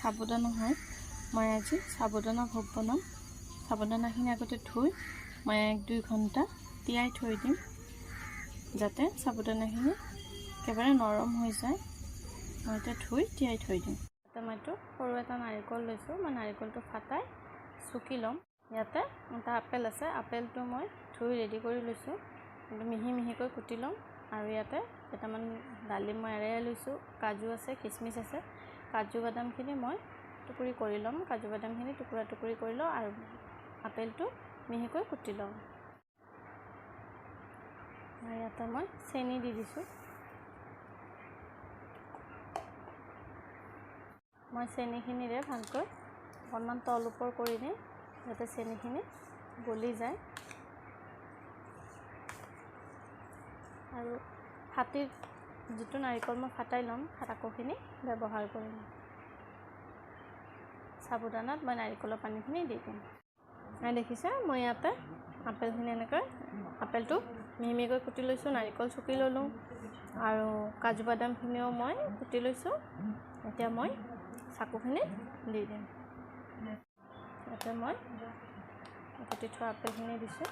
সাবুদানা হয় মই আজি সাবুদানা ভোগ বনাম সাবুদানাখিনি আগতে ধুই মই 1-2 ঘণ্টা তিয়াই থৈ দিম যাতে সাবুদানাখিনি একেবাৰে নৰম হৈ যায় মই এটা ধুই তিয়াই থৈ দিম টমেটো সৰু এটা নাৰিকল লৈছো মই নাৰিকলটো ফাটাই সুকি লম ইয়াতে এটা আপেল আছে আপেলটো মই ধুই ৰেডি কৰি লৈছো মিহি মিহিকৈ কুটি লম আৰু ইয়াতে কেইটামান ডালিম মই এৰাই লৈছো কাজু আছে কিচমিচ আছে কাজু বাদামখিনি মই টুকুৰি কৰি লম কাজু বাদামখিনি টুকুৰা টুকুৰি কৰি লওঁ আৰু আপেলটো মিহিকৈ কুটি লওঁ আৰু ইয়াতে মই চেনি দি দিছো মই চেনিখিনিৰে ভালকৈ অকণমান তল ওপৰ কৰি দিম যাতে চেনিখিনি গলি যায় আৰু ফাটিৰ যিটো নাৰিকল মই ফাটাই লম ফাটাকোখিনি ব্যৱহাৰ কৰিম সাবুদানাত মই নাৰিকলৰ পানীখিনি দি দিম আৰু দেখিছে মই ইয়াতে আপেলখিনি এনেকৈ আপেলটো মিহিমিহিকৈ কুটি লৈছো নাৰিকল চুকি ললো আৰু কাজু বাদামখিনিও মই কুটি লৈছো এতিয়া মই চাকুখিনি দি দিম ইয়াতে মই কুটি থোৱা আপেলখিনি দিছো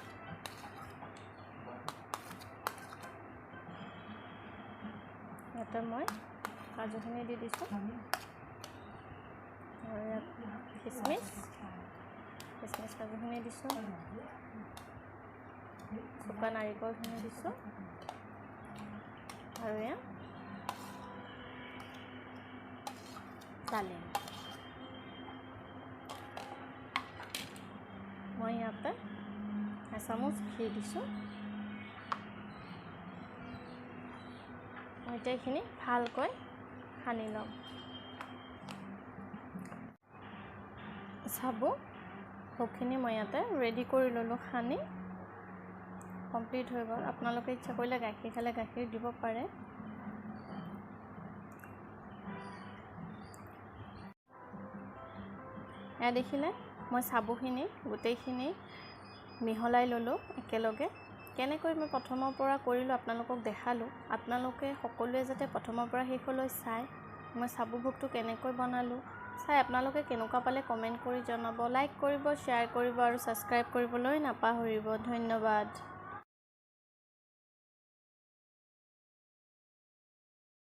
ইয়াতে মই কাজুখিনি দি দিছো আৰু ইয়াত কিচমিচ কাজুখিনি দিছো শুকান নাৰিকলখিনি দিছো আৰু ইয়াত ডালিম মই ইয়াতে এচামুচ ঘি দিছো মই এইখিনি ভালকৈ সানি লম চাব ভোগখিনি মই ইয়াতে ৰেডি কৰি ললো সানি কমপ্লিট হৈ গ'ল আপোনালোকে ইচ্ছা কৰিলে গাখীৰ খালে গাখীৰ দিব পাৰে এয়া দেখিলে মই সাবুখিনি গোটেইখিনি মিহলাই ললো একেলগে কেনেকৈ মই প্ৰথমৰ পৰা কৰিলো আপোনালোকক দেখালো আপোনালোকে সকলোৱে যাতে প্ৰথমৰ পৰা শেষলৈ চাই মই সাবু ভোগটো কেনেকৈ বনালো চাই আপোনালোকে কেনেকুৱা পালে কমেন্ট কৰি জনাব লাইক কৰিব শ্বেয়াৰ কৰিব আৰু সাবস্ক্ৰাইব কৰিবলৈ নাপাহৰিব ধন্যবাদ